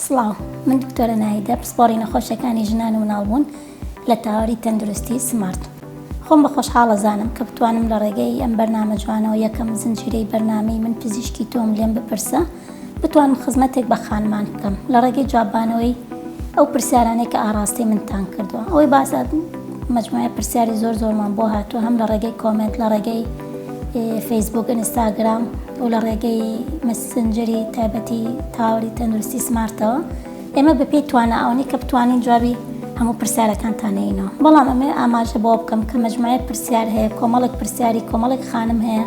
سڵاو، من دکتۆرە ناهیدە، پسپۆڕی نەخۆشیەکانی ژنان و مناڵبوون لە تاوەری تەندروستی سمارت. خۆم بە خۆشحاڵەزانم کە بتوانم لە ڕێگەی ئەم بەرنامە جوانەوە یەکەم زنجیرەی بەرنامەی من پزیشکی تۆم لێم بپرسە بتوانم خزمەتێک بە خانمان بکەم لە ڕێگەی جوابانەوەی ئەو پرسیارانەی کە ئاراستی منتان کردووە. ئەوەی باسە مەجموعە پرسیاری زۆرمان بۆ هاتووە، هەم لە ڕێگەی کۆمنت، لە ڕێگەی فەیسبوک، ئینستاگرام و لە ڕێگەی مەسنجەری تایبەتی تاوەری تەندروستی سمارتەوە. ئێمە بەپێی توانە ئەوەی کە بتوانین جوابی هەموو پرسیارەکانتانەینەوە. بەڵام ئەمێ ئاماژە بۆ بکەم کە مەجموعە پرسیار هەیە، کۆمەڵێک پرسیاری کۆمەڵێک خانم هەیە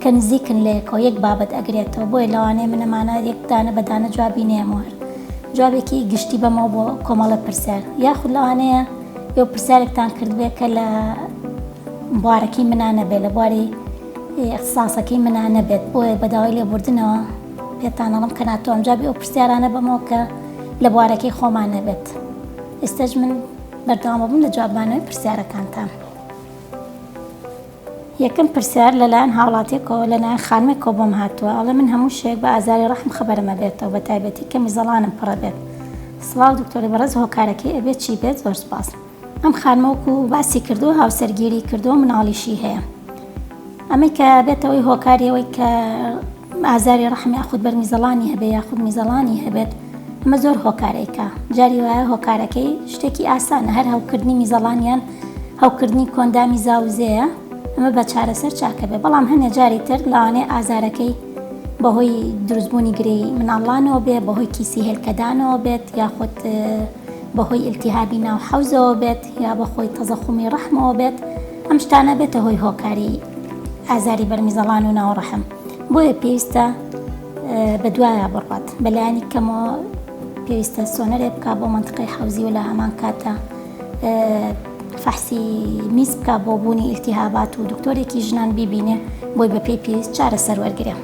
کە نزیکن لەیەکەوە یەک بابەت ئەگرێتەوە، بۆیە لەوانەیە منەمانە یەک دانە بەدانە جوابی نێمەوە، جوابێکی گشتی بەمەوە بۆ کۆمەڵە پرسیار. یاخود لەوانەیە یۆ پرسیارێکتان کردبێت کە لە بوارەکەی منانە بێت، لە بواری اختصاسەکەی منانە بێت، بۆیە بەداوای لێبوردنەوە پێتان ئەڵم کە ناتوانم جوابی ئەو پرسیارانە بەمەوە کە لە بوارەکەی خۆمانە بێت. ئێستاش من بەردەوام بووم لە جوابانەوەی پرسیارەکانتان. یەکەم پرسیار لەلایەن هاوڵاتیەکەوە لەلایەن خانمێکەوە بۆم هاتووە، ئەڵێ من هەموو شتێک بە ئازاری ڕەحم خەبەرمە بێتەوە، بە تایبەتی کە میزەڵانم پڕە بێت. سڵاو دکتۆری بەڕێز، هۆکارەکەی ئەبێت چی بێت؟ زۆر سپاس. ئەم خانمەوەکو باسی کردو هاوسەرگیری کردو مناڵیشی هەیە. ئەمەی کە بێتەوەی هۆکاریەوەی کە ئازاری ڕەحم یاخود بەرمیزەڵانی هەبێت یاخود میزەڵانی هەبێت، ئەمە زۆر هۆکارێکە. جاری وایە هۆکارەکەی شتێکی ئاسانە، هەر هەوکردنی میزەڵانیان هەوکردنی کۆندامی زاوزەیە، ئەمە بە چارەسەر چاکە بێ. بەڵام هەنێ جاری تر لەوانەیە ئازارەکەی بەهۆی دروستبوونی گرەی مناڵانەوە بێت، بەهۆی کیسی هێلکەدانەوە بێت، یاخود بەهۆی ئیلتیهابی ناو حەوزەوە بێت، یا بەخۆی تەزەخومی ڕەحمەوە بێت. ئەم شتانە بێتە هۆی هۆکاری ئازاری بەرمیزەڵان و ناو ڕەحم. بۆیە پێویستە بە دوایە بڕات، بەلایانی کەمەوە پێویستە سۆنەرێ بکە بۆ مەنتقەی حەوزی و لە هەمان کاتە فەحسی میز بکە بۆ بوونی ئیلتیهابات و دکتۆرێکی ژنان بیبینێ بۆی بەپێی پێویست چارەسەر وەرگرێ.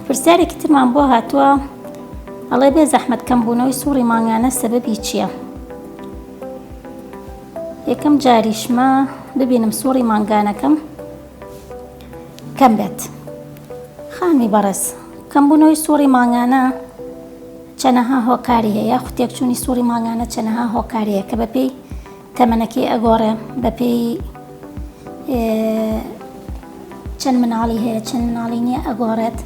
پرسیارێکی ترمان بۆ هاتووە، ئەڵێ بێ زەحمەت کەمبوونەوەی سووڕی مانگانە سەبەبی چییە؟ یەکەم جاریشمە ببینم سووڕی مانگانەکەم کەم بێت. خانمی بەڕێز، کەمبوونەوەی سووڕی مانگانە چەنەها هۆکاری هەیە، یاخود تێکچوونی سووڕی مانگانە چەنەها هۆکاریەیە کە بەپێی تەمەنەکەی ئەگۆڕێ، بەپێی چەند مناڵی هەیە چەند مناڵی نییە ئەگۆڕێت،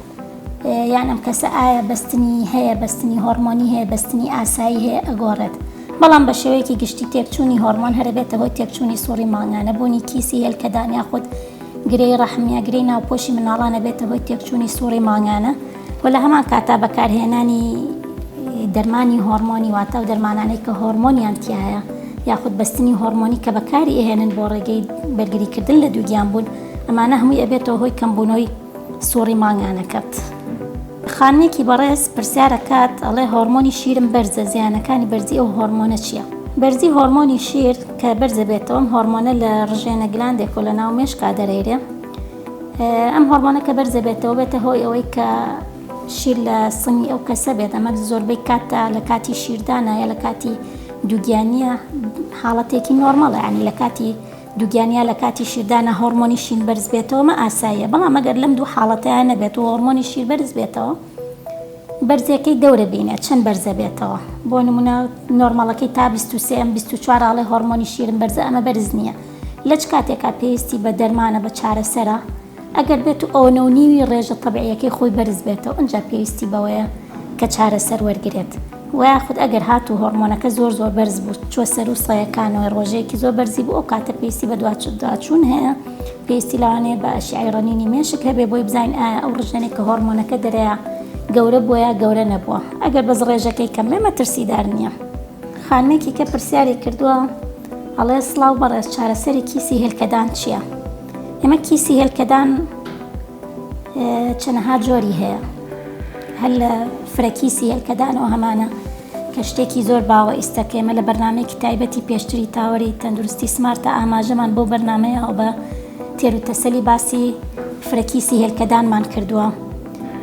یان ئەم کەسە ئایا بەستنی هەیە، بەستنی هۆرمۆنی هەیە، بەستنی ئاسایی هەیە ئەگۆڕێت. بەڵام بە شێوەیەکی گشتی تێکچوونی هۆرمۆن هەرە بێتە هۆی تێکچوونی سووڕی مانگانە، بوونی کیسی هێلکەدان یاخود گرەی ڕەحم یا گرەی ناوپۆشی مناڵانە بێتە هۆی تێکچوونی سووڕی مانگانە. و لە هەمان کاتا بەکارهێنانی دەرمانی هۆرمۆنی، واتە و دەرمانانەی کە هۆرمۆنیان تایە یاخود بەستنی هۆرمۆنی کە بەکاری ئەهێنن بۆ ڕێگەی بەرگریکردن لە دووگیان بوون، ئەمانە هەمووی ئەبێتەوە هۆی کەمبوونەوەی سووڕی مانگانەکەت. خانمێکی بەڕێز پرسیارەکات، ئەڵێ هۆرمۆنی شیرم بەرزە، زیانەکانی بەرزی ئەو هۆرمۆنە چییە؟ بەرزی هۆرمۆنی شیر کە بەرزە بێتەوە، ئەم هۆرمۆنە لە ڕژێنە گلاندێک و لە ناو مێشکا دەرەیرێ. ئەم هۆرمۆنە کە بەرزە بێتەوە بێتە هۆی ئەوەی کە شیر لە سنگی ئەو کەسە بێت. ئەمە زۆربەی کاتە لە کاتی شیردانە یا لە کاتی دووگیانیە حاڵەتێکی نۆرمەڵە، یعنی لە کاتی دووگیانیا لە کاتی شیردانە هۆرمۆنی شیر بەرز بێتەوە مە ئاساییە. بەڵام ئەگەر لەم دوو حاڵەتەیان نەبێت و هۆرمۆنی شیر بەرز بێتەوە، بەرزەکەی دەورە بینێت چەند بەرزە بێتەوە. بۆ نمونە نۆرمەڵەکەی تا 23 24 ئاڵێ هۆرمۆنی شیرم بەرزە، ئەمە بەرز نییە. لە چ کاتێکا پێویستی بە دەرمانە بە چارەسەرە، ئەگەر بێت و ئەوە نیوی ڕێژە تەبیعیەکەی خۆی بەرز بێتەوە، ئەنجا پێویستی بەوەیە کە چارەسەر وەرگرێت. و یاخود ئەگەر هاتوو هۆرمۆنەکە زۆر بەرز بوو، چوە سەر و سەیەکانەوەی ڕۆژەیەکی زۆر بەرزی بوو، ئەو کاتە پێویستی بە دواچوون هەیە، پێویستی لەوانەیە بە ئەشعەی ڕەنینی مێشک هەبێ بۆی بزانین ئایا ئەو ڕژێنێک کە هۆرمۆنەکە دەرەیە گەورە بووە یا گەورە نەبووە. ئەگەر بەس ڕێژەکەی کەم بێ مەترسیدار نییە. خانمێکی کە پرسیاری کردووە، ئەڵێ سڵاو بەڕێز، چارەسەری کیسی هێلکەدان چییە؟ ئێمە کیسی هێلکەدان چەنەها جۆری هەیە، هەر لە فرەکیسی هێلکەدانەوە هەمانە کە شتێکی زۆر باوە ئیستەکە. ئێمە لە بەرنامەیەکی تایبەتی پێشتری تاوەری تەندروستی سمارتە ئاماژەمان بۆ بەرنامەیەوە بە تێر و تەسەلی باسی فرەکیسی هێلکەدانمان کردووە.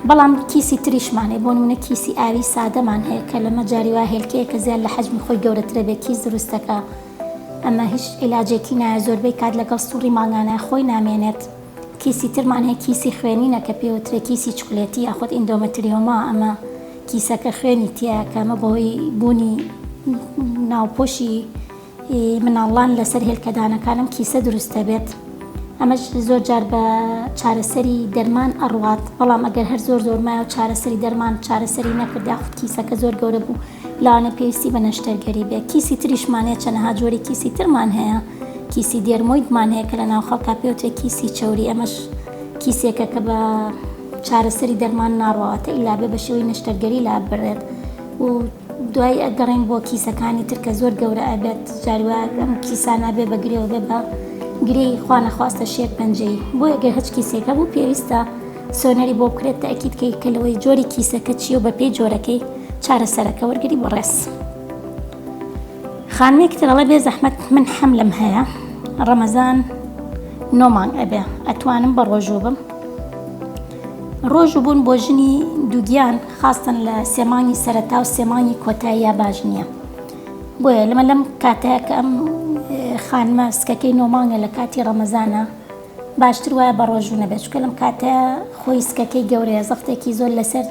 بەڵام کیسی تریشمانێ، بۆ نمونە کیسی ئاوی سادەمان هەیە کە لەمە جاریوا هێلکەیە کە زیاد لە حەجمی خۆی گەورەترە بێ کیس دروستەکە. ئەمە هیچ عیلاجێکی نایە، زۆربەی کات لەگەڵ سووڕی مانگانە خۆی نامێنێت. کیسی ترمان هەیە کیسی خوێنینە کە پێوترێ کیسی چوکلێتی یاخود ئیندۆمەتریۆما، ئەمە کیسەکە خوێنی تیا کەمە بەهۆی بوونی ناوپۆشی مناڵان لەسەر هێلکەدانەکانم کیسە دروستە بێت. ئەمەش زۆر جار بە چارەسەری دەرمان ئەڕوات، بەڵام ئەگەر هەر زۆر زۆرمایە و چارەسەری دەرمان چارەسەری نەکرد یاخود کیسەکە زۆر گەورە بوو لاوانە پێویستی بە نەشتەرگەری بێ. کیسی تریشمانەیە چەندەها جۆری کیسی ترمان هەیە، کیسی دێرمۆیدمان هەیە کە لە ناو خەڵکا پێوتێ کیسی چەوری، ئەمەش کیسێکە کە بە چارەسەری دەرمان ناڕواتە ئیلا بێ بە شێوەی نەشتەرگەری لا بڕێت و دوای ئەگەڕین بۆ کیسەکانی ترکە زۆر گەورە ئەبێت جاروە ئەم کیسانە بێ بە گرێەوە بێ بە گرەی خوا نەخواستە شێر پەنجەی. بۆ ئەگەر هەچ کیسێکە بوو پێویستە سۆنەری بۆ بکرێت تاکیدکەی کە لەوەی جۆری کیسەکە چیە و بە پێی جۆرەکەی چارەسەرەکە وەرگری بەڕێز. خانمێکی تر ئەڵێ بێ زەحمەت من حەملم هەیە، ڕەمەزان 9 مانگ ئەبێ، ئەتوانم بە ڕۆژوو بم. ڕۆژوو بوون بۆ ژنی دووگیان خاستن لە 3 مانگی سەرەتا و 3 مانگی کۆتایی یا باش نییە. بۆیە لەمە لەم کاتەیە کە ئەم خانمە سکەکەی 9 مانگە لە کاتی ڕەمەزانە باشتر وایە بە ڕۆژوو نەبێت، چونکە لەم کاتەیە خۆی سکەکەی گەورەیە، زەختێکی زۆر لەسەر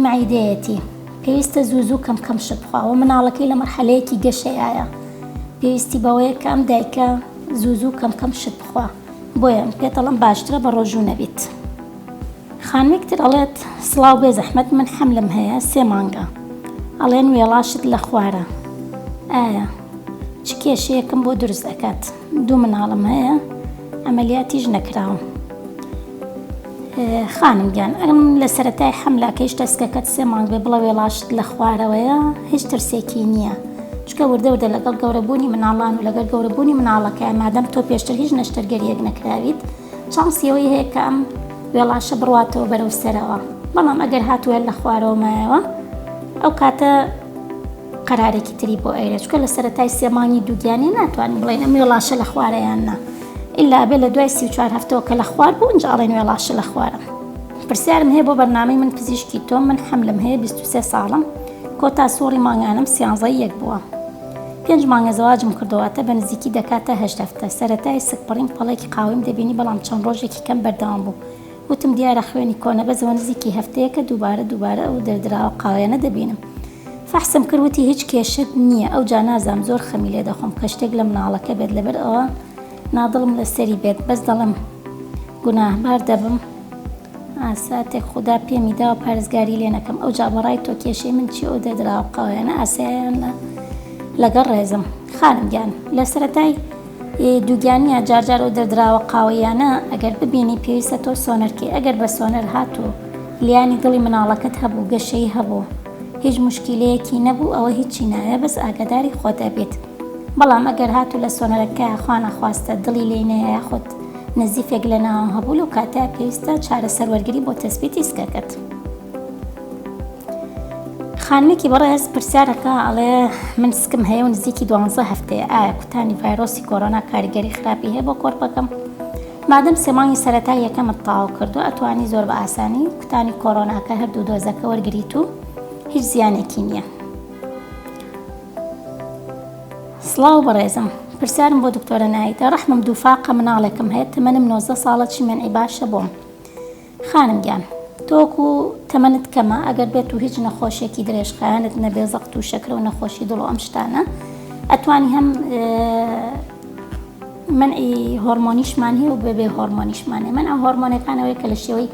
معیدەیەتی، پێویستە زوو کەم شت بخواوە. مناڵەکەی لە مەرحەلەیەکی گەشەیایە، پێویستی بەوەیە کە ئەم دایکە زوو کەم شت بخوا، بۆیە پێتەڵم باشترە بە ڕۆژوو نەبیت. خانمێک تر ئەڵێت سڵاو بێ زەحمەت من حەملم هەیە 3 مانگە، ئەڵێن وێڵاشت لە خوارە، ئایا چ کێشەیەکم بۆ دروست دەکات؟ 2 مناڵم هەیە ئەمەلیاتیش نەکراوم. خانم گیان ئەم لە سەرەتای حەملاکەیش دەستکەکەت 3 مانگ بێ بڵە وێڵاشت لە خوارەوەیە هیچ ترسێکی نییە، چکە وردە لەگەڵ گەورەبوونی مناڵان و لەگەڵ گەورەبوونی مناڵەکە مادەم تۆ پێشتر هیچ نەشتەرگەریەک نەکراویت چانسیەوەی هەیە کە ئەم وێڵاشە بڕواتەوە بەرەو سەرەوە. بەڵام ئەگەر هاتووە لە خوارەوە مایەوە ئەو کاتە قەرارێکی تری بۆ ئەیرە، چکە لە سەرەتای 3 مانگی دووگیانی ناتوانین بڵێن ئەم وێڵاشە لە خوارەیان نا، ئیلا بێ لە دوای 34 هەفتەوە کە لە خوار بوو ئەنجا ئەڵێن وێڵاشە لە خوارە. پرسیارم هەیە بۆ بەرنامەی من پزیشکی تۆم، من حەملم هەیە 23 ساڵم، کۆتا سووڕی مانگانم 13 بووە، 5 مانگە زەواجم کردواتە بە نزیکی دەکاتە 8 هەفتە. سەرەتای سکپڕیم پەڵێکی قاویم دەبینی، بەڵام چەند ڕۆژێکی کەم بەردەوام بوو. وتم دیارە خوێنی کۆنە بەزەوە نزیکی هەفتەیەکە دووبارە ئەو دەردراوە قاویانە دەبینم. فەحسم کردوتی هیچ کێشت نییە، ئەو جا نازام زۆر خەمی لێ دەخۆم کە شتێک لە مناڵەکە بێت، لەبەر ئەوە نادڵم لەسەری بێت، بەس دەڵم گوناهبار دەبم، ئاساتێک خوددا پێمی داوە پارێزگاری لێ نەکەم. ئەو جا بەڕای تۆ کێشەی من چی ئەو دەردراوە قاویانە ئاساییان لەگەڵ ڕێزم. خانم گیان لە سەرەتای دووگیانیە جارجار ئەو دەردراوە قاویانە ئەگەر ببینی پێویستە تۆ سۆنەرکەی، ئەگەر بە سۆنەر هاتوو لیانی دڵی مناڵەکەت هەبوو گەشەی هەبوو هیچ مشکلەیەکی نەبوو ئەوە هیچی نایە، بەس ئاگاداری خۆت بێت. بەڵام ئەگەر هاتوو لە سۆنەرەکە خوا نەخواستە دڵی لێ نەیە یاخود نزیفێک لە ناوە هەبوو لەو کاتە پێویستە چارەسەر وەرگری بۆ تەسبیتی سکەکەت. خانمێکی بەڕێز پرسیارەکە ئەڵێ من سکم هەیە و نزیکی 12 هەفتەیە، ئایا کوتانی ڤایرۆسی کۆرۆنا کاریگەری خراپی هەیە بۆ کۆرپەکەم؟ مادەم 3 مانگی سەرەتا یەکەمت تاو کردو ئەتوانی زۆر بە ئاسانی کوتانی کۆرۆناکە هەردوو دۆزەکە وەرگریت و هیچ زیانێکی نییە. سڵاو بەڕێزم، پرسیارم بۆ دکتۆرە نایتە، ڕەحمم دووفاقە مناڵێکم هەیە تەمەنم 19 ساڵە چیمەنعی باشە بۆم. خانم گیان تۆکو تەمەنت کەمە، ئەگەر بێت و هیچ نەخۆشیێکی درێژخایەنت نەبێ زەقت و شەکرە و نەخۆشی دڵ و ئەم شتانە ئەتوانی هەم منعی هۆرمۆنیشمان هەیە و بەبێ هۆرمۆنیشمان هەیە. منع هۆرمۆنەکانەوەی کە لە شێوەی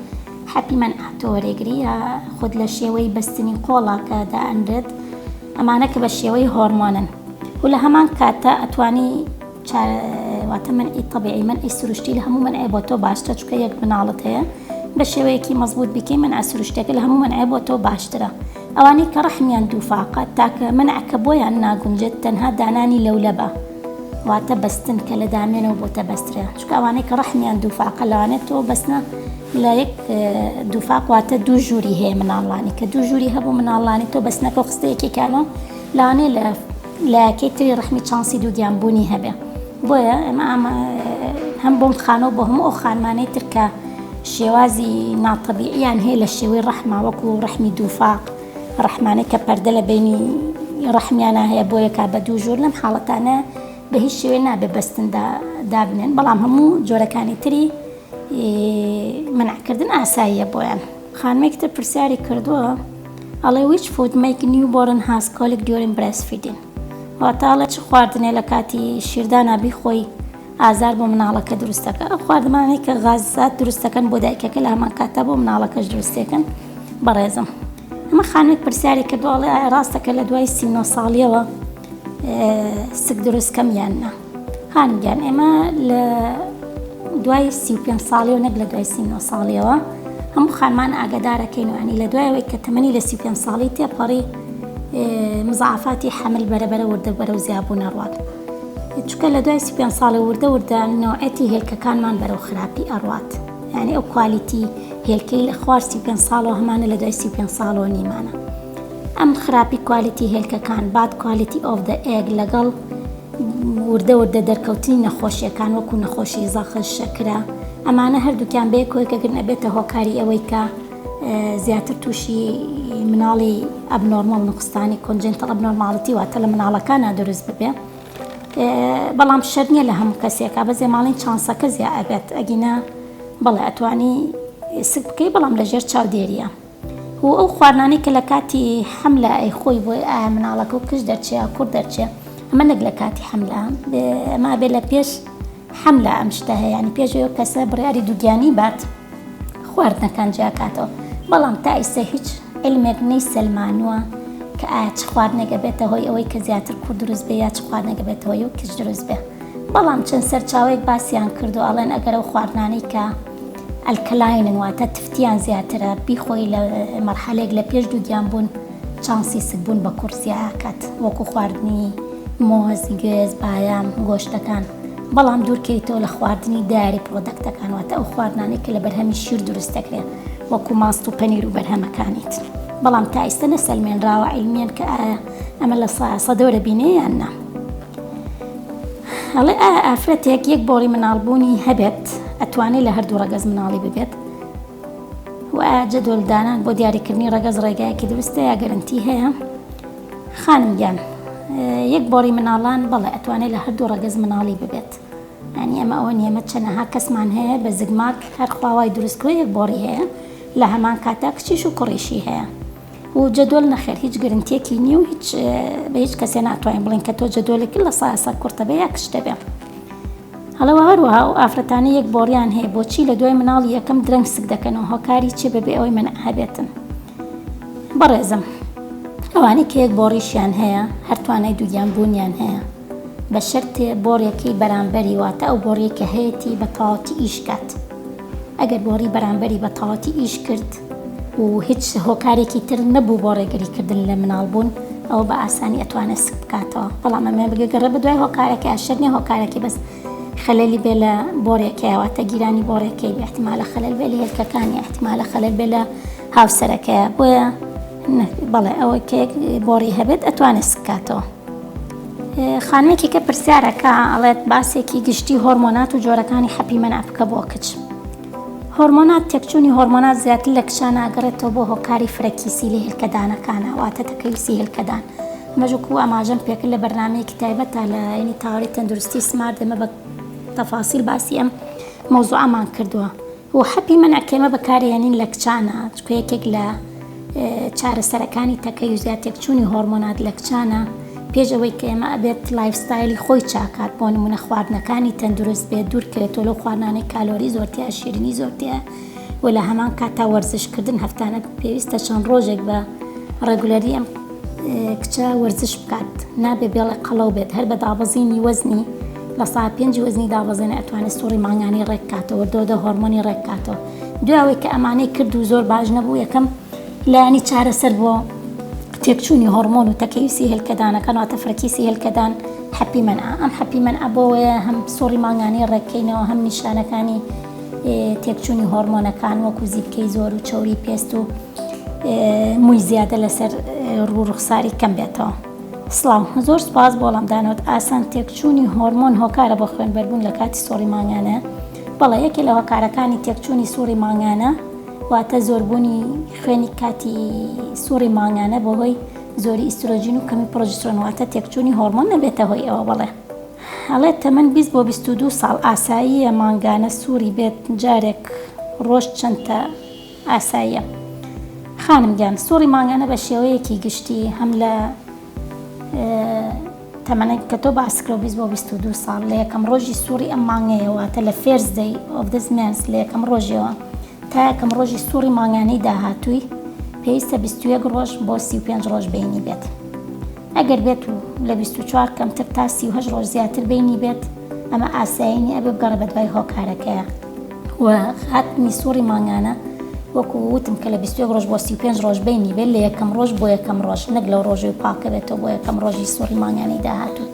حەپی منعاتۆ وەرێگری یا خود لە شێوەی بەستنی قۆڵا کە دائەنرێت، ئەمانە کە بە شێوەی هۆرمۆنن و لە هەمان کاتە ئەتوانی واتە منعی طبیعی منعی سروشتی لە هەموو منعێ بۆ تۆ باشترە، چونکە یەک مناڵت هەیە بە شێوەیەکی مەزبوط بکەی منع سروشتێکە لە هەموو منعێ بۆ تۆ باشترە. ئەوانەی کە ڕەحمیان دووفاقە تاکە منعکە بۆیان ناگونجێت تەنها دانانی لەولەبە واتە بەستن کە لە دامێنەوە بۆتە بەسترە، چونکە ئەوانەی کە ڕەحمیان دووفاقە لەوانێت تۆ بەستنە لە یەک دووفاق واتە دوو ژووری هەیە مناڵانی کە دوو ژووری هەبوو مناڵانی تۆ بەستنەکە خستەیەکێکانەوە لەوانەیە لە یەکەی ڕەحمی چانسی دووگیان بوونی هەبێ. بۆیە ئێمە هەم بۆم خانەوە بۆ هەموو ئەو خانمانەی تر کە شێوازی ناتەبیعیان هەیە لە شێوەی ڕەحما وەکو ڕەحمی دووفاق، ڕەحمانەی کە پەردە لە بینی ڕەحمیانە هەیە بۆ یەکا بە دوو ژوور، لەم حاڵەتانە بە هیچ شێوەیە نابێ بەستن دابنێن، بەڵام هەموو جۆرەکانی تری منعکردن ئاساییە بۆیان. خانمێکتر پرسیاری کردووە ئەڵێ which food make newborn has colic during breastfeeding واتاڵە چ خواردنێ لە کاتی شیردانا بیخۆی ئازار بۆ مناڵەکە دروستەکە ئەو خواردمانەی کە غازات دروستەکەن بۆ دایکەکە لە هەمان کاتە بۆ مناڵەکەش دروستێکن بەڕێزم ئەمە خانمێک پرسیاری کردو ئەڵێ ڕاستەکە لە دوای 39 ساڵیەوە سک دروستکەم یاننا خانمگیان ئێمە لە دوای 35 ساڵی و نەک لە دوای 39 ساڵیەوە هەموو خانمان ئاگدارەکەین وانی لە دوایەوەی کە تەمەنی لە 35 ساڵی تێپەڕی مزعفاتی حمل بەرەبەرە وردە بەرە و زیابوو نەڕوات چونکە لە دوای 35 ساڵی وردە نوعەتی هێلکەکانمان بەرەو خراپی ئەڕوات یعنی ئەو کوالیتی هێلکەی لە خوار 35 ساڵەوە هەمانە لە دوای 35 ساڵەوە نیمانە ئەم خراپی کوالیتی هێلکەکان باد کوالیتی ئۆف دە ئێگ لەگەڵ وردە دەرکەوتنی نەخۆشیەکان وەکو نەخۆشی زەخش شەکرە ئەمانە هەردووکیان بێ کۆیکەگرن ئەبێتە هۆکاری ئەوەی کە زیاتر تووشی مناڵی ئەبنۆرمال نقستانی کۆنجنتەڵ ئەبنۆرماڵەتی واتە لە مناڵەکانە دروست ببێ بەڵام شەر نییە لە هەموو کەسێکە بەزێ ماڵین چانسەکە زیاد ئەبێت ئەگینە بەڵێ ئەتوانی سک بکەی بەڵام لەژێر چاودێریە و ئەو خواردانەی کە لە کاتی حملە ئەی خۆی بۆ ئایا مناڵەکە و کش دەرچێ کوڕ دەرچێ ئەمە نەک لە کاتی حملە ئەمە بێ لە پێش حملە ئەم شتە هەیە ینی پێشەوە کەسە بڕیاری دووگیانی بات خواردنەکان جیاکاتەوە بەڵام تا ئیسە هیچ علمێک نەی سەلمانووە کە ئایا چ خواردنێکە بێتە هۆی ئەوەی کە زیاتر کوڕ دروست بێ یا چ خواردنێکە بێتە هۆی و کچ دروست بێ بەڵام چەند سەرچاوەیەک باسییان کردو ئەڵێن ئەگەر ئەو خواردنانەی کە ئەلکەلاینن واتە تفتیان زیاترە بیخۆی لە مەرحەلێک لە پێش دووگیان بوون چانسی سکبوون بە کورسیاکات وەکو خواردنی مۆز گێز بایام گۆشتەکان بەڵام دوورکەیتەوە لە خواردنی داری پرۆدەکتەکان واتە ئەو خواردنانەی کە لە بەرهەمی شیر دروست دەکرێت وەکو ماست و پەنیر و بەرهەمەکانیت بەڵام تا ئێستا نەسەلمێنراوە عیلمیان کە ئەمە لە سەدەورە بینێ یان نا ئەڵێ ئافرەتێک یەک بۆڵی مناڵبوونی هەبێت ئەتوانێت لە هەردوو ڕەگەز مناڵی ببێت و جەدوڵدانان بۆ دیاریکردنی ڕەگەز ڕێگایەکی دروستە یا گەرنتی هەیە خانمگیان یەک بۆڕی مناڵان بەڵێ ئەتوانێت لە هەردوو ڕەگەز مناڵی ببێت ینی ئەمە ئەوە نیەمە چەنەها کەسمان هەیە بە زگماک هەر خواوای دروستکرێ یەک بۆڕی هەیە لە هەمان کاتا کچیش و کوڕیشی هەیە و جەدۆل نەخێر هیچ گرنتیەکی نییە و بە هیچ کەسێ ناتوانین بڵین کە تۆ جەدۆلێکی لە سایەسە کورتە بێ یا کشتە بێ هەڵەوە هەروەها و ئافرەتانە یەک بۆڕیان هەیە بۆچی لە دوای مناڵی یەکەم درەنگ سک دەکەنەوە هۆکاری چێ بەبێ ئەوەی منع هەبێتن بەڕێزم ئەوانەی کە یەک بۆڕیشیان هەیە هەرتوانای دووگیان بوونیان هەیە بە شەرتێ بۆڕێکی بەرامبەری واتە ئەو بۆڕی کە هەیەی بە تەواوەتی ئیشکات ئەگەر بۆڕی بەرامبەری بە تەواوەتی ئیش کرد و هیچ هۆکارێکی تر نەبوو بۆ ڕێگریکردن لە مناڵبوون ئەو بە ئاسانی ئەتوانێت سک بکاتەوە بەڵام ئەمە بگەڕێ بە دوای هۆکارێکی ئاشەر نیە هۆکارێکی بەس خەلەلی بێ لە بۆڕێکی واتە گیرانی بۆڕێکەی بێ احتیمالە خەلەل بێ لە هێلکەکانی احتیمالە خەلەل بێ لە هاوسەرەکەیە بۆیە بەڵێ ئەوە کێک بۆڕی هەبێت ئەتوانێت سکاتەوە خانمێکی کە پرسیارەکە ئەڵێت باسێکی گشتی هۆرمۆنات و جۆرەکانی حەپی مەنع بکە بۆ کچ هۆرمۆنات تێکچوونی هۆرمۆنات زیاتر لە کچانە ئەگەڕێتەوە بۆ هۆکاری فرەکیسی لە هێلکەدانەکانە واتە تەکەویسی هێلکەدان مەژوکو ئاماژەم پێکرد لە بەرنامەیەکی تایبەتە لە ینی تاوەری تەندروستی سمارت ئێمە بە تەفاسیل باسی ئەم مۆزوعەمان کردووە و حەپی مەنع کێمە بەکارهێنین لە کچانە چکە یەکێک لە چارەسەرەکانی تەکەی و زیاد تێکچوونی هۆرمۆنات لە کچانە پێش ئەوەی کە ئێمە ئەبێت لایفستایلی خۆی چاکات بۆ نمونە خواردنەکانی تەندروست بێت دوورکرێتەوە لەو خواردنانەی کالۆری زۆرتیە شیرینی زۆرتیە و لە هەمان کاتا وەرزشکردن هەفتانە پێویستە چەند ڕۆژێک بە ڕێگولەری ئەم کچە وەرزش بکات نابێ بێڵێ قەڵەو بێت هەر بە دابەزینی وەزنی لە ساعت 5 وەزنی دابەزێنە ئەتوانێت سووڕی مانگانی ڕێککاتەوە دۆدە هۆرمۆنی ڕێککاتەوە دوایەوەی کە ئەمانەی کرد و زۆر باش نەبوو یەکەم لایانی چارەسەر بۆ تێکچوونی هۆرمۆن و تەکەویسی هێلکەدانەکان واتە فرەکیسی هێلکەدان حەپی مەنع ئەم حەپی مەنع بۆیە هەم سووڕی مانگانی ڕێککەینەوە هەم نیشانەکانی تێکچوونی هۆرمۆنەکان وەکو زیبکەی زۆر و چەوری پێست و مووی زیادە لەسەر ڕوو ڕوخساری کەم بێتەوە سڵاو زۆر سپاس بۆ وەڵامدانەوەت ئاسان تێکچوونی هۆرمۆن هۆکارە بۆ خوێنبەربوون لە کاتی سووڕی مانگانە بەڵێ یەکێ لە هۆکارەکانی تێکچوونی سووڕی مانگانە واتە زۆربوونی خوێنی کاتی سووڕی مانگانە بۆ هۆی زۆری ئیسترۆژین و کەمی پرۆژسترۆن واتە تێکچوونی هۆرمۆن نەبێتە هۆی ئەوە بڵێ هەڵێت تەمەن 20 بۆ 22 ساڵ ئاساییە مانگانە سووری بێت جارێک ڕۆژ چەندتە ئاساییە خانم گیان سووری مانگانە بە شێوەیەکی گشتی هەم لە تەمەنێک کە تۆ باسکرۆ 20 بۆ 22 ساڵ لە یەکەم ڕۆژی سووری ئەم مانگەیەوەتە لە فێرز دەی ئۆف دەس مێنس لە یەکەم ڕۆژەوە تا یەکەم ڕۆژی سووری مانگانەی داهاتووی پێویستە 21 ڕۆژ بۆ 35 ڕۆژ بینی بێت. ئەگەر بێت و لە 24 کەمتر تا 38 ڕۆژ زیاتر بینی بێت ئەمە ئاسایینی ئەبێ بگەڕێ بە دوای هۆکارەکەیە و هاتنی سووری مانگانە وەکو وتم کە لە 21 ڕۆژ بۆ 35 ڕۆژ بینی بێت لە یەکەم ڕۆژ بۆ یەکەم ڕۆژ نەک لەو ڕۆژەی پاکە بێتەوە بۆ یەکەم ڕۆژی سووری مانگانەی داهاتوو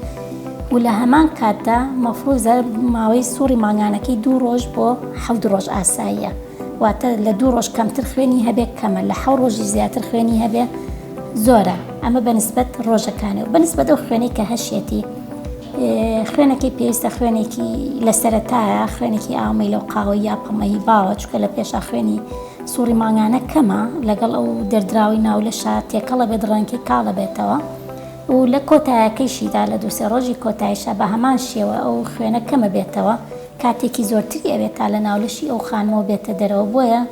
و لە هەمان کاتدا مەفروضە ماوەی سووری مانگانەکەی 2 ڕۆژ بۆ 7 ڕۆژ ئاساییە واتە لە 2 ڕۆژ کەمتر خوێنی هەبێ کەمە لە 7 ڕۆژی زیاتر خوێنی هەبێ زۆرە ئەمە بەنسبەت ڕۆژەکانێ و بەنسبەت ئەو خوێنەی کە هەشێتی خوێنەکەی پێویستە خوێنێکی لە سەرەتایە خوێنێکی ئاومەی لەو قاوە یا پەمەی باوە چکە لە پێشا خوێنی سووری مانگانە کەمە لەگەڵ ئەو دەردراوی ناولەشە تێکەڵە بێت ڕەنگی کاڵە بێتەوە و لە کۆتایەکەیشیدا لە 2 ڕۆژی کۆتایشە بە هەمان شێوە ئەو خوێنە کەمە بێتەوە کاتێکی زۆرتری ئەوێت تا لە ناولەشی ئەو خانمەوە بێتە دەرەوە بۆیە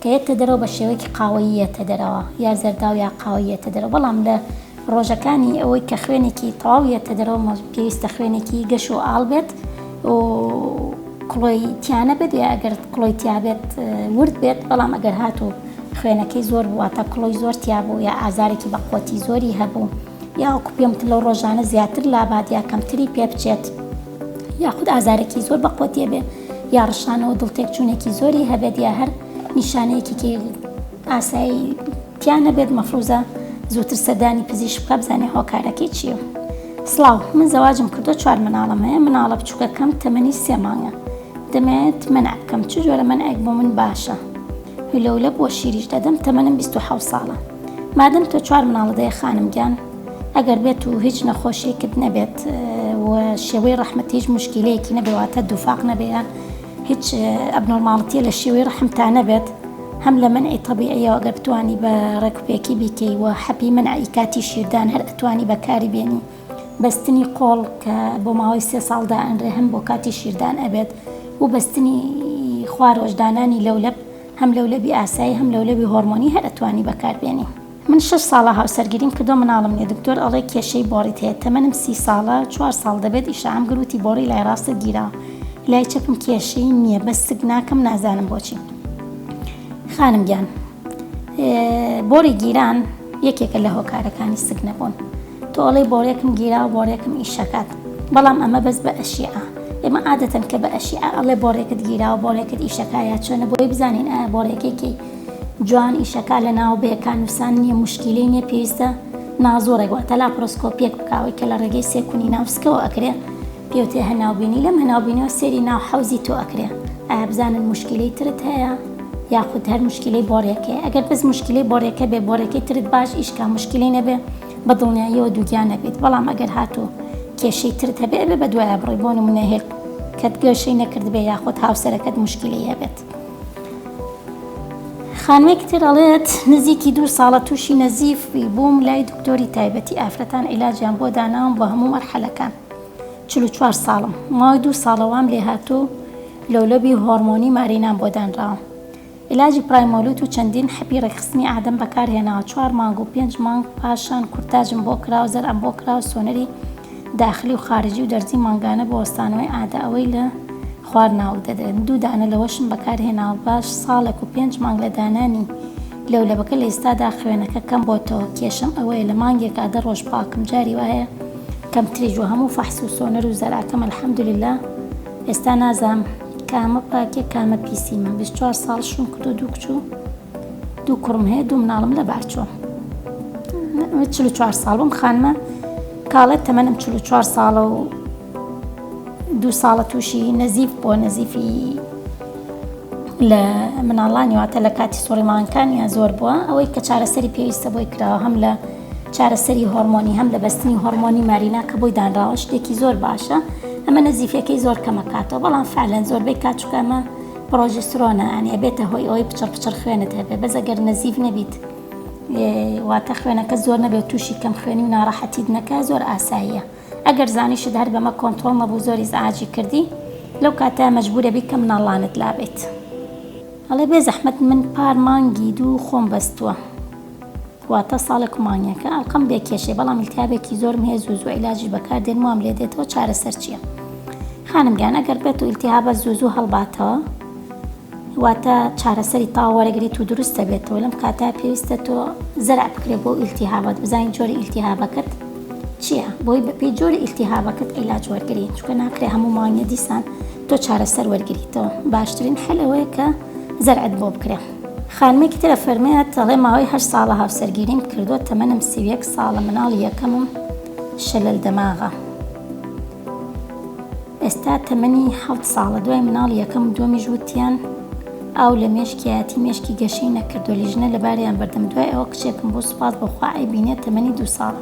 کە یەتە دەرەوە بە شێوەیەکی قاوەیەتە دەرەوە یا زەردا و یا قاوەیەتە دەرەوە بەڵام لە ڕۆژەکانی ئەوەی کە خوێنێکی تەواویەتە دەرەوە پێویستە خوێنێکی گەش و ئاڵ بێت و کڵۆی تیانە بێت یا ئەگەر کڵۆی تیا بێت ورد بێت بەڵام ئەگەر هاتوو خوێنەکەی زۆر بوواتە کڵۆی زۆر تیا بوو یا ئازارێکی بەقوەتی زۆری هەبوو یاوەکو پێمت لەو ڕۆژانە زیاتر لابات یا کەمتری پێ بچێت یاخود ئازارێکی زۆر بەقوەتیە بێ یا ڕشانەوە دڵتێک چوونێکی زۆری هەبێت یا هەر نیشانەیەکی ئاسایی تیانە بێت مەفروزە زووتر سەردانی پزیشک بکە بزانێ هۆکارەکەی چییە. سڵاو من زەواجم کردو 4 مناڵم هەیە مناڵە بچووکەکەم تەمەنی 3 مانگە دەمەوێت منع بکەم چ جۆرە منعێک بۆ من باشە هولەولە بۆ شیریش دەدەم تەمەنم 27 ساڵە مادەم تۆ 4 مناڵە دەیە خانم گیان ئەگەر بێت و هیچ نەخۆشیەکت نەبێت و شێوەی ڕەحمت هیچ مشکلەیەکی نەبێواتە دووفاق نەبێیان هیچ ئەبنۆرماڵەتیە لە شێوەی ڕەحمتا نەبێت هەم لە منعی طبیعیەوە ئەگەر بتوانی بە ڕێکوپێکی بیکەی و حەپی منعی کاتی شیردان هەر ئەتوانی بەکاری بێنی بەستنی قۆڵ کە بۆ ماوەی 3 ساڵدا ئەنرێ هەم بۆ کاتی شیردان ئەبێت و بەستنی خوارۆژدانانی لەولەب هەم لەولەبی ئاسایی هەم لەولەبی هۆرمۆنی هەر ئەتوانی بەکاربێنی. من 6 ساڵە هاوسەرگیریم کردو مناڵم نیە دکتۆر ئەڵێ کێشەی بۆڕیت هەیە تەمەنم 30 ساڵە 4 ساڵ دەبێت ئیشەعام گروتی بۆڕی لای ڕاستت گیراوە لای چەپم کێشەی نییە بەس سگ ناکەم نازانم بۆچی. خانم گیان بۆری گیران یەکێکە لە هۆکارەکانی سگ نەبوون تۆ ئەڵێ بۆڕێکم گیراوە بۆڕێکم ئیشەکات بەڵام ئەمە بەس بە ئەشیعە ئێمە عادەتەن کە بە ئەشیعە ئەڵێ بۆڕێکت گیراوە بۆڕێکت ئیشەکایە چۆنە بۆی بزانین ئایا بۆڕێکێکی جوان ئیشەکە لە ناو بەیەکان نووسان نییە مشکلەی نییە پێویستە نازۆڕێک واتە لاپرۆسکۆپیەک بکاوی کە لە ڕێگەی سێکونی ناوسکەوە ئەکرێ پێوتێ هەناوبینی لەم هەناوبینیەوە سێری ناو حەوزی تۆ ئەکرێ ئایا بزانن مشکلەی ترت هەیە یاخود هەر مشکلەی بۆڕێکەیە ئەگەر بەس مشکلەی بۆڕێکە بێ بۆڕێکەی ترت باش ئیشکا مشکلەی نەبێ بە دڵنیاییەوە دووگیان نەبێت بەڵام ئەگەر هاتوو کێشەی ترت هەبێ بێ بە دوایە بڕۆی بۆ نمونە هێر کەت گەشەی نەکرد بێ یاخود هاوسەرەکەت مشکلەی هەبێت. خانمێک تر ئەڵێت نزیکی 2 ساڵە تووشی نەزیفی بووم لای دکتۆری تایبەتی ئافرەتان عیلاجیان بۆ داناوم بە هەموو مەرحەلەکان 44 ساڵم ماوەی 2 ساڵەوام لێ هاتوو لەولەبی هۆرمۆنی مارینان بۆ دانراوە علاجی پرایمۆلوت و چەندین حەپی ڕێکخستنی ئادەم بەکارهێناوە 4 مانگ و 5 مانگ پاشان کورتاژم بۆ کراوە زەرم بۆ کراوە سۆنەری داخلی و خارجی و دەرزی مانگانە بۆ وەستانەوەی ئادا ئەوەی لە خواردناو دەدرێن 2 دانە لەوەشم بەکارهێناوە باش ساڵێک و 5 مانگ لە دانانی لەولەبەکە لە ئێستادا خوێنەکە کەم بۆتەوە کێشم ئەوەیە لە مانگێکا 10 ڕۆژ پاکم جاری وایە کەمتریژ و هەموو فەحس و سۆنەر و زەرعەکەم الحەمدولله ئێستا نازام کامە پاکێ کامە پیسی من 24 ساڵ شوم کرد و 2 کچوو 2 کوڕم هەیە 2 مناڵم لە بارچۆ 44 ساڵ بووم خانمە کاڵێت تەمەنم 44 ساڵە و 2 ساڵە تووشی نەزیف بۆ نەزیفی لە مناڵانی واتە لە کاتی سوڕیمانکانیان زۆر بووە ئەوەی کە چارەسەری پێویستە بۆی کراوە هەم لە چارەسەری هۆرمۆنی هەم لە بەستنی هۆرمۆنی مارینا کە بۆی دانراوە شتێکی زۆر باشە ئەمە نەزیفەکەی زۆر کەمەکاتەوە بەڵام فعلەن زۆربەی کاتچکەمە پرۆژسترۆنە ئەنیە بێتە هۆی ئەوەی پچڕ خوێنت هەبێ بەس ئەگەر نەزیف نەبیت واتە خوێنەکە زۆر نەبێت تووشی کەم خوێنی و ناڕەحەتیت نەکە زۆر ئاساییە ئەگەر زانیشت هەر بەمە کۆنتڕۆڵ نەبوو زۆری زعاجی کردی لەو کاتە مەجبورە بیت کە مناڵانت لابێت. هەڵێ بێ زەحمەت من پار مانگی 2 خۆم بەستووە واتە ساڵێک مانگەکە ئەڵقەم بێکێشێ بەڵام ئیلتیابێکی زۆرم هەیە زوو عیلاجی بەکاردێن وام لێ دێتەوە چارەسەر چییە؟ خانمگیان ئەگەر بێت و ئیلتیهابە زوو هەڵباتەوە واتە چارەسەری تاوا وەرەگریت و دروستە بێتەوە لەم کاتە پێویستە تۆ زەرع بکرێت بۆ ئیلتیهابات بزانین جۆری ئیلتیهابەکەت چییە؟ بۆی بەپێی جۆری ئیلتیهابەکەت عیلاج وەرگری چونکە ناکرێ هەموو مانگە دیسان تۆ چارەسەر وەرگریتەوە باشترین حل ئەوەیە کە زەرعت بۆ بکرێ. خانمێکی ترە فەرمێت دەڵێ ماوەی 8 ساڵە هاوسەرگیریم کردووە تەمەنم 31 ساڵە مناڵی یەکەمم شەلل دەماغە ئێستا تەمەنی 7 ساڵە دوای مناڵی یەکەم دووەمی ژووتیان ئاو لە مێشکیاتی مێشکی گەشەی نەکردو لیژنە لەباریان بەردەم دوای ئەوە کچێکم بۆ سوپاس بەخوا ئەیبینێت تەمەنی 2 ساڵە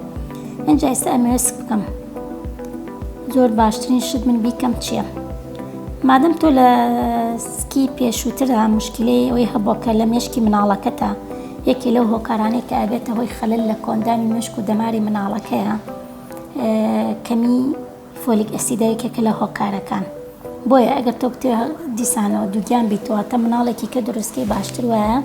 ئەنجا ئێستا ئەمەوێت سک بکەم زۆر باشترین شت من بیکەم چییە؟ مادەم تۆ لە سکی پێشووترە مشکلەی ئەوەی هەبووە کە لە مێشکی مناڵەکەتە یەکی لەو هۆکارانەی کە ئەبێتە هۆی خەلل لە کۆندانی مێشک و دەماری مناڵەکەیە کەمی فۆلیک ئەسیدەیەکێکە لە هۆکارەکان بۆیە ئەگەر تۆ کتێ دیسانەوە دووگیان بیتەوە تە مناڵێکی کە دروستکەی باشتر وایە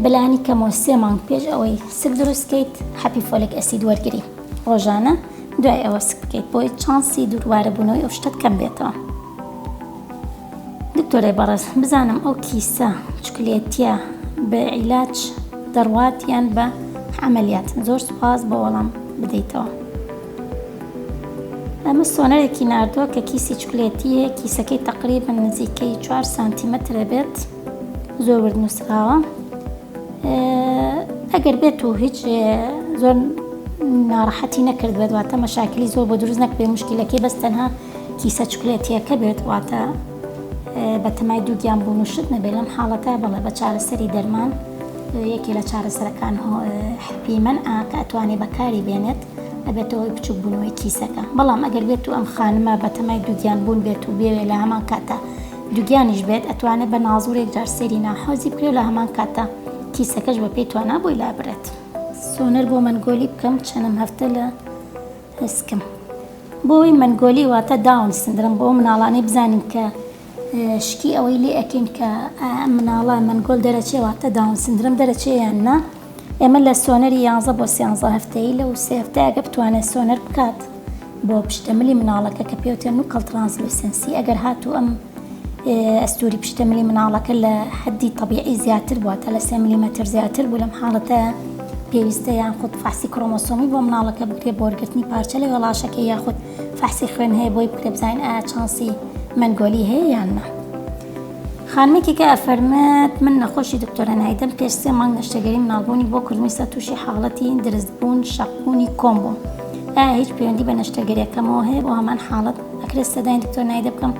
بەلایانی کەمەوە 3 مانگ پێش ئەوەی سک دروستکەیت حەپی فۆلیک ئەسید وەرگری ڕۆژانە دوای ئەوە سک بکەیت بۆی چانسی دووروارە بوونەوەی ئەو شتت کەم بێتەوە. دکتۆرەی بەڕێز بزانم ئەو کیسە چکلێتیە بە عیلاج دەڕوات یان بە عەمەلیات؟ زۆر سوپاس بە وەڵام بدەیتەوە. ئەمە سۆنەرێکی ناردووە کە کیسی چکلێتیە کیسەکەی تقریبا نزیکەی 4 سانتیمەترە بێت زۆر وردنووسراوە ئەگەر بێت و هیچ زۆر ناڕەحەتی نەکرد بێت واتە مەشاکلی زۆر بۆ دروست نەکبێ مشکلەکەی بەس تەنها کیسە چکلێتیەکە بێت واتە بەتەمای دووگیان بوون و شت نەبێت لەم حاڵەتە بەڵێ بە چارەسەری دەرمان یەکی لە چارەسەرەکان حەپی مەنعە کە ئەتوانێ بەکاری بێنێت ئەبێتەوەی بچووک بوونەوەی کیسەکە بەڵام ئەگەر بێت و ئەم خانمە بەتەمای دووگیان بوون بێت و بێوێ لە هەمان کاتە دووگیانیش بێت ئەتوانێت بە نازوورێک جار سێری ناحەوزی بکرێت لە هەمان کاتە کیسەکەش بە پێی توانە بۆی لابرێت. سۆنەر بۆ مەنگۆلی بکەم چەندم هەفتە لە هەسکم بۆی مەنگۆلی واتە داون سندرم بۆ مناڵانەی بزانین کە شکی ئەوەی لێ ئەکەین کە مناڵە مەنگۆل دەرەچێ واتە داون سندرم دەرەچێ یان نا ئێمە لە سۆنەری 11 بۆ 13 هەفتەیە لەو 3 هەفتەیەگە بتوانێت سۆنەر بکات بۆ پشتەمەلی مناڵەکە کە پێوتێن نوکەڵ ترانسلوسنسی ئەگەر هاتوو ئەم ئەستوری پشتەمەلی مناڵەکە لە حەدی طبیعی زیاتر بواتە لە 3 میلیمەتر زیاتر بوو لەم حاڵەتە پێویستە یانخود فحسی کرۆمۆسۆمی بۆ مناڵەکە بکرێت بۆ وەرگرتنی پارچە لە وێڵاشەکە یاخود فحسی خوێن هەیە بۆی بکرێت بزانین ئایا چانسی مەنگۆلی هەیە یان نا. خانمێکی کە ئەفەرمێت من نەخۆشی دکتۆرە نایدەم پێش 3 مانگ نەشتەگەری مناڵبوونی بۆ کردوویستە تووشی حاڵەتی درستبوون شەقبوونی کۆم بووم ئایا هیچ پەیوەندی بە نەشتەگەریەکەمەوە هەیە بۆ هەمان حاڵەت ئەکرێت سەدای دکتۆر نایدە بکەم؟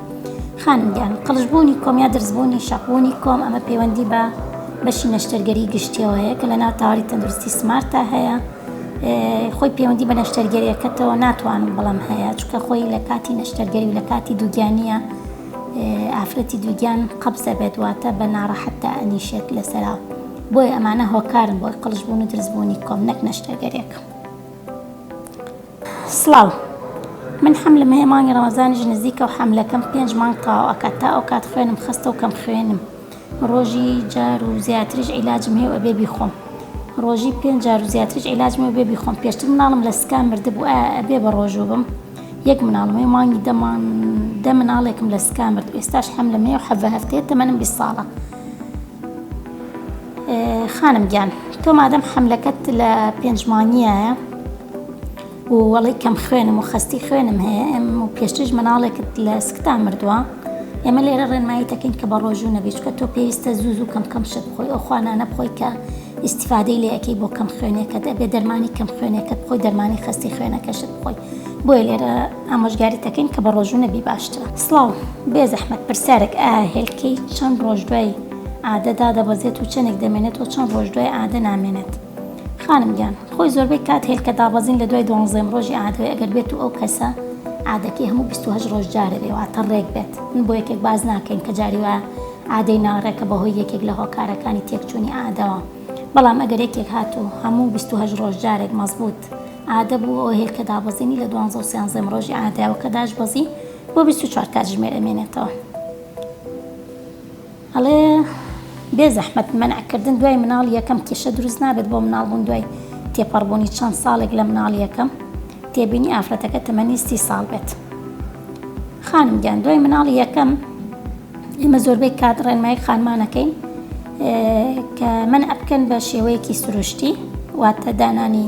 خانمگیان قەڵژبوونی کۆم یا درستبوونی شەقبوونی کۆم ئەمە پەیوەندی بە بەشی نەشتەرگەری گشتیەوە هەیە کە لە ناو تاوەری تەندروستی سمارتە هەیە خۆی پەیوەندی بە نەشتەرگەریەکەتەوە ناتوانم بەڵام هەیە چونکە خۆی لە کاتی نەشتەرگەری و لە کاتی دووگیانیە ئافرەتی دووگیان قەبزە بێت واتە بە ناڕەحەتە ئەنیشێت لەسەرا بۆیە ئەمانە هۆکارن بۆی قەڵژبوون و درستبوونی کۆم نەک نەشتەرگەریەک. سڵاو من حەملم هەیە مانگی ڕەمەزانیش نزیکە و حەملەکەم 5 مانگ تەواو ئەکات تا ئەو کات خوێنم خستە و کەم خوێنم ڕۆژی جار و زیاتریش عیلاجم هەیە و ئەبێ بیخۆم ڕۆژی 5 جار و زیاتریش عیلاجم هەیە و ئەبێ بیخۆم پێشتر مناڵم لە سکان مردبوو ئەبێ بە ڕۆژوو بم یەک مناڵم هەیە مانگی دە مناڵێکم لە سکان مرد ئێستاش حەملم هەیە و حەڤە هەفتەیە تەمەنم 20 ساڵە. خانمگیان تۆ مادەم حەملەکەت لە 5 مانگیایە و وەڵی کەم خوێنم و خەستی خوێنم هەیە و پێشترش مناڵێکت لە سکتان مردووە ئێمە لێرە ڕێنمایی دەکەین کە بە ڕۆژوو نەبی چونکە تۆ پێویستە زوو کەم شت بخۆی ئەو خوانانە بخۆی کە ئیستیفادەی لێ ئەەکەی بۆ کەم خوێنێکەکەت ئەبێ دەرمانی کەم خوێنێکەکەت بخۆی دەرمانی خەستی خوێنەکەشت بخۆی بۆیە لێرە ئامۆژگاری دەکەین کە بە ڕۆژوو نەبی باشترە. سڵاو بێ زەحمەت پرسیارێک ئایا هێلکەی چەند ڕۆژ دوای عادەدا دەبەزێت و چەندێک دەمێنێت و چەند ڕۆژ دوای عادە نامێنێت؟ خانمگیان خۆی زۆربەی کات هێلکە دابەزین لە دوای 12 ڕۆژی عادەوەی ئەگەر بێت و ئەو کەسە عادەکەی هەموو 28 ڕۆژ جارە بێ واتە ڕێک بێت من بۆ یەکێک باز ناکەین کە جاری وە عادەی ناڕێکە بەهۆی یەکێک لە هۆکارەکانی تێکچوونی عادەوە بەڵام ئەگەر یەکێک هاتوو هەموو 28 ڕۆژ جارێک مەزبوط عادە بوو ئەو هێلکە دابەزینی لە 12 و 13 ڕۆژی عادەوەکە داش بەزی بۆ 24 کات ژمێر ئەمێنێتەوە. ئەڵێ بێ زەحمەت مەنعکردن دوای مناڵ یەکەم کێشە دروست نابێت بۆ مناڵبوون دوای تێپەڕبوونی چەند ساڵێک لە مناڵ یەکەم تێبینی ئافرەتەکە تەمەنی 30 ساڵ بێت. خانم گیان دوای مناڵی یەکەم ئێمە زۆربەی کات ڕێنمایی خانمانەکەین کە منع بکەن بە شێوەیەکی سروشتی، واتە دانانی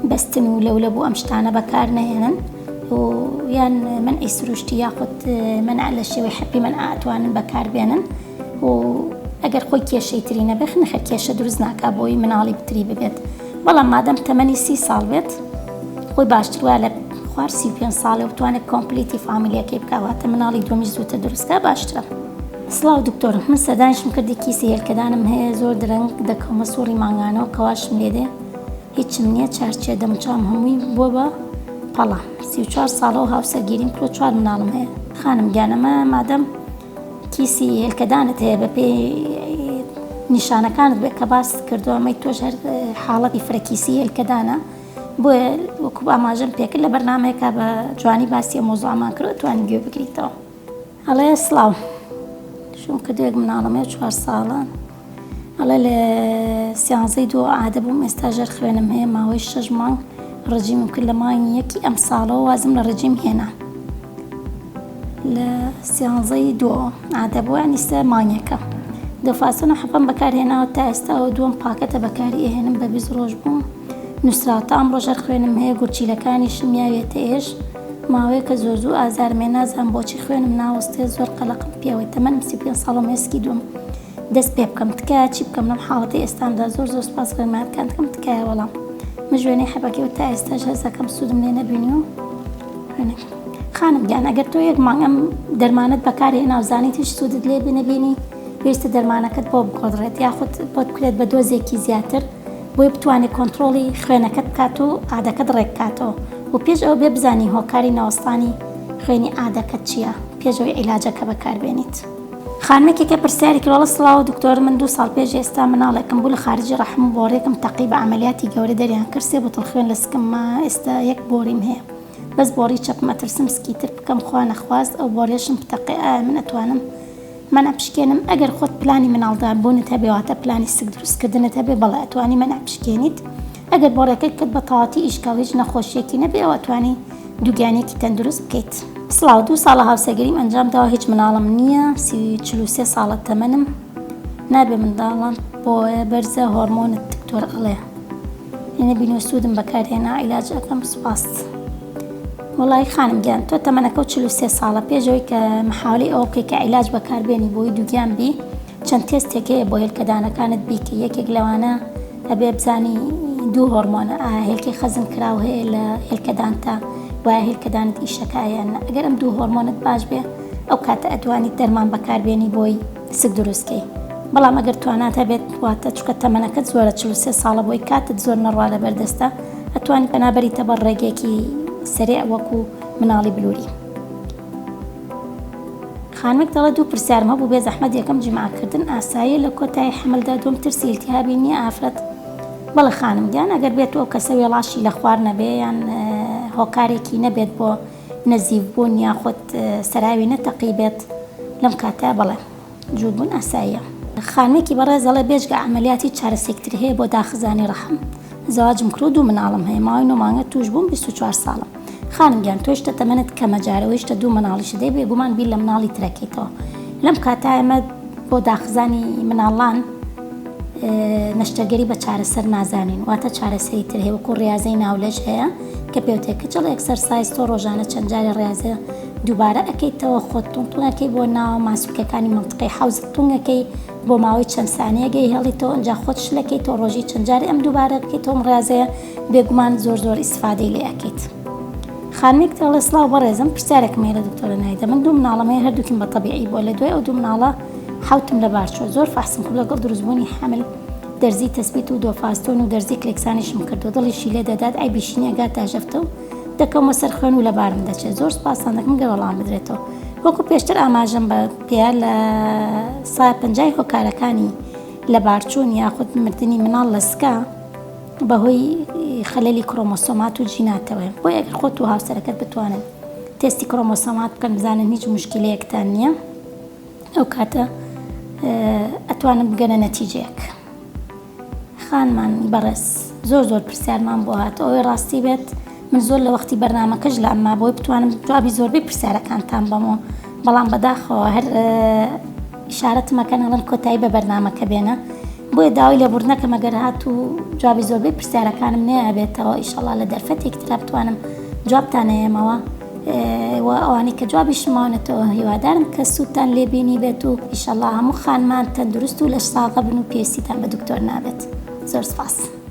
بەستن و لەولە بوو ئەم شتانە بەکار نەهێنن و یان منعی سروشتی یاخود منع لە شێوەی حەپی منع ئەتوانن بەکار بێنن و ئەگەر خۆی کێشەی تری نەبێت نەخێر کێشە دروست ناکا بۆی مناڵی بتری ببێت. بەڵام مادەم تەمەنی 30 ساڵ بێت خۆی باشتر وایە لە خوار 35 ساڵێ بتوانێت کۆمپلیتی فامیلیەکەی بکواتە مناڵی دومیش زووتە دروستکە باشترە. سڵاو دکتۆر، من سەدانشم کردی کیسی هێلکەدانم هەیە زۆر درەنگ دەکەمە سووڕی مانگانەوە کەواشم لێدێ هیچم نییە چارچێ دەموچام هەمووی بۆ بە پەڵە 34 ساڵەوە هاوسەرگیریم کرۆ 4 مناڵم هەیە. خانم گیانەمە مادەم کیسی هێلکەدانت هەیە بە پێی نیشانەکانت بێت کە باست کردو ئەمەی تۆش هەر حاڵەتی فرەکیسی هێلکەدانە بۆیە وەکو ئاماژەم پێکرد لە بەرنامەیەکە بە جوانی باسی مۆزوعمان کرد توانین گوێ بگریتەوە. هەڵێ سڵاو، شوم کردوێک مناڵەمەیە 4 ساڵان ئەڵێ لە سیانزەی دو عادە بووم ئێستا ژەر خوێنم هەیە ماوەی 6 مانگ ڕەجیمم کرد لە مانگی یەکی ئەم ساڵەوە وازم لە ڕەجیم هێنا لە سیانزەی دو عادە بوو یانی سە مانگێکە دەفاسن و حەفەم بەکارهێناوە تا ئێستاەوە دووەم پاکەتە بەکاری ئێهێنم بە 20 ڕۆژ بووم نووسراوە تا ئەمڕۆ ژەر خوێنم هەیە گورچیلەکانیشم یاوێتە ئێش ماوەیە کە زۆر زوو ئازارمێ نازانم بۆچی خوێنم ناوەستێ زۆر قەلەقم پێوەی تەمەنم 35 ساڵم هێسکی دووم دەست پێ بکەم تکایە چی بکەم لەم حاڵەتی ئێستامدا زۆر سوپاس ڕێنمایەتکان دەکەم تکایە وەڵام من ژوێنەی حەبەکەی و تا ئێستاش هەزەکەم سوودم لێ نەبینی و خانم گیان ئەگەر تۆ یەک مانگ ئەم دەرمانت بەکارهێنا و زانیت هیچ سوودت لێ بنەبینی پێویستە دەرمانەکەت بۆ بگۆڕێت یاخود بۆت بکرێت بە دۆزێکی زیاتر بۆی بتوانێت کۆنتترۆڵی خوێنەکەت بکات و عادەکەت ڕێککاتەوە و پێش ئەوە بێ بزانی هۆکاری ناوەستانی خوێنی عادەکەت چییە پێشەوەی عیلاجەکە بەکاربێنیت. خانمێکێکە پرسیاری کردوڵە سڵاو دکتۆر، من 2 ساڵ پێش ئێستا مناڵێکم بوو لە خارجی ڕەحم و بۆڕێکم تەقی بە عەمەلیاتی گەورە دەریان کرد 3 بۆتڵ خوێن لە سکممە ئێستا 1 بۆریم هەیە بەس بۆڕی چەپمە ترسم سکیتر بکەم خوا نەخواست ئەو بۆڕێشم بتەقی ئایا من ئەتوانم منە پشکێنم ئەگەر خۆت پلانی مناڵدان بوونت هەبێواتە پلانی سک دروستکردنت هەبێ بەڵێ ئەتوانی منە پشکێنیت ئەگەر بۆڕێکەکەت کرد بە تەواتی ئیشکاو هیچ نەخۆشیەکی نەبێ ئەو ئەتوانی دووگیانێکی تەندروست بکەیت. سڵاو 2 ساڵە هاوسەرگیریم ئەنجام داوە هیچ مناڵم نییە 43 ساڵە تەمەنم نابێ منداڵان بۆیە بەرزە هۆرمۆنت دکتۆر ئەڵێ نەبینی سوودم بەکارهێنا عیلاج ئەەکەم سوپاس. وڵی خانم گیان تۆ تەمەنەکە و 43 ساڵە پێشەوەی کە محاولی ئەوە بکەی کە عیلاج بەکاربێنی بۆی دووگیان بی چەند تێستێک هەیە بۆ هێلکەدانەکانت بیکە یەکێک لەوانە ئەبێ بزانی 2 هۆرمۆنە هێلکەی خەزم کراو هەیە لە هێلکەدانتە وایە هێلکەدانت ئیشەکایان ئەگەر ئەم 2 هۆرمۆنت باش بێ ئەو کاتە ئەتوانیت دەرمان بەکاربێنی بۆی سک دروستکەی. بەڵام ئەگەر توانات هەبێت واتە چکە تەمەنەکەت زۆرە 43 ساڵە بۆی کاتت زۆر نەڕوا لە بەردەستە ئەتوانی بەنابەریتە بەر ڕێگێکی سەرێع وەکو مناڵی بلووری. خانمێک دەڵێ 2 پرسیارم هەبوو بێ زەحمەت یەکەم جیماعکردن ئاساییە لە کۆتایی حملدا دوم ترسی ئیلتیهابی نییە ئافرەت. بەڵێ خانم گیان ئەگەر بێت ئەو کەسە وێڵاشی لە خوار نەبێ یان هۆکارێکی نەبێت بۆ نەزیڤبوون یاخود سەراوی نەتەقی بێت لەم کاتە بەڵێ جوودبوون ئاساییە. خانمێکی بەڕێز دەڵێ بێژگە عەمەلیاتی چارەسێکتر هەیە بۆ داخزانی ڕەحم زەواجم کرد و 2 مناڵم هەیە ماوەی 9 مانگە توش بووم 24 ساڵم. خانم گیان تۆشتە تەمەنت کەمە جارەوەیشتە 2 مناڵیش دەی بێگومان بیر لە مناڵی ترەکەیتەوە لەم کاتە ئێمە بۆ داخزانی مناڵان نەشتەرگەری بە چارەسەر نازانین واتە چارەسەری تر هەیە وەکو ڕاضەی ناولەش هەیە کە پێوتێکە چڵ ئەکسەرسایز تۆ ڕۆژانە چەند جارێ ڕاضە دووبارە ئەەکەیتەوە خۆت تونتونەکەی بۆ ناو ماسوولکەکانی منتقی حوزت تونگەکەی بۆ ماوەی چەند سانیەگەی هەڵیتەوە ئەنجا خۆت شلەکەیتەوە ڕۆژی چەند جارێ ئەم دووبارە بکەیتەوە ڕاضەیە بێگومان زۆر ئیسفادەی لێ ئەکەیت. خانمێک دەڵێ سڵاو بەڕێزم پرسیارێکم هەیە لە دکتۆرە نایدە من 2 مناڵم هەیە هەردووکیم بە تەبیعی بۆ لە دوای ئەو 2 مناڵە حوتم لە بارچۆ زۆر فەحسم کرد لەگەڵ دروستبوونی حەمل دەرزی تەسبیت و دۆفاستۆن و دەرزی کلێکسانیشم کردو دڵیشی لێ دەدات ئای بیشینی ئەگات تاژەفتە و دەکەمە سەر خوێن و لە بارم دەچێت زۆر سپاسان دەکەم گە وەڵام بدرێتەوە وەکو پێشتر ئاماژەم بە پێیان لە 150 هۆکارەکانی لە بارچوون یاخود مردنی مناڵ لە سکا بەهۆی خەلەلی کرۆمۆسۆمات و جیناتەوەی بۆ ئەگەر خۆت و هاوسەرەکەت بتوانن تێستی کرۆمۆسۆمات بکەن بزانن هیچ مشکلەیەکتان نییە ئەو کاتە ئەتوانم بگەنە نەتیجەیەک. خانمان بەڕێز زۆر پرسیارمان بۆ هات ئەوەی ڕاستی بێت من زۆر لە وەختی بەرنامەکەش لە ئەمما بۆی بتوانم جوابی زۆربەی پرسیارەکانتان بەمەوە، بەڵام بەداخەوە هەر ئیشارەتمەکەن ئەڵەن کۆتایی بە بەرنامەکە بێنە، بۆیە داوای لێبوردنەکەم ئەگەر هات و جوابی زۆربەی پرسیارەکانم نەیەبێتەوە ئیشەڵا لە دەرفەتێکترا بتوانم جوابتان هەیەمەوە و ئەوانی کە جوابیشماونێتەوە هیوادارم کە سوودتان لێبینی بێت و ئیشەڵا هەموو خانمان تەندروست و لە ساغە بن و پێویستیتان بە دکتۆر نابێت. زۆر سپاس.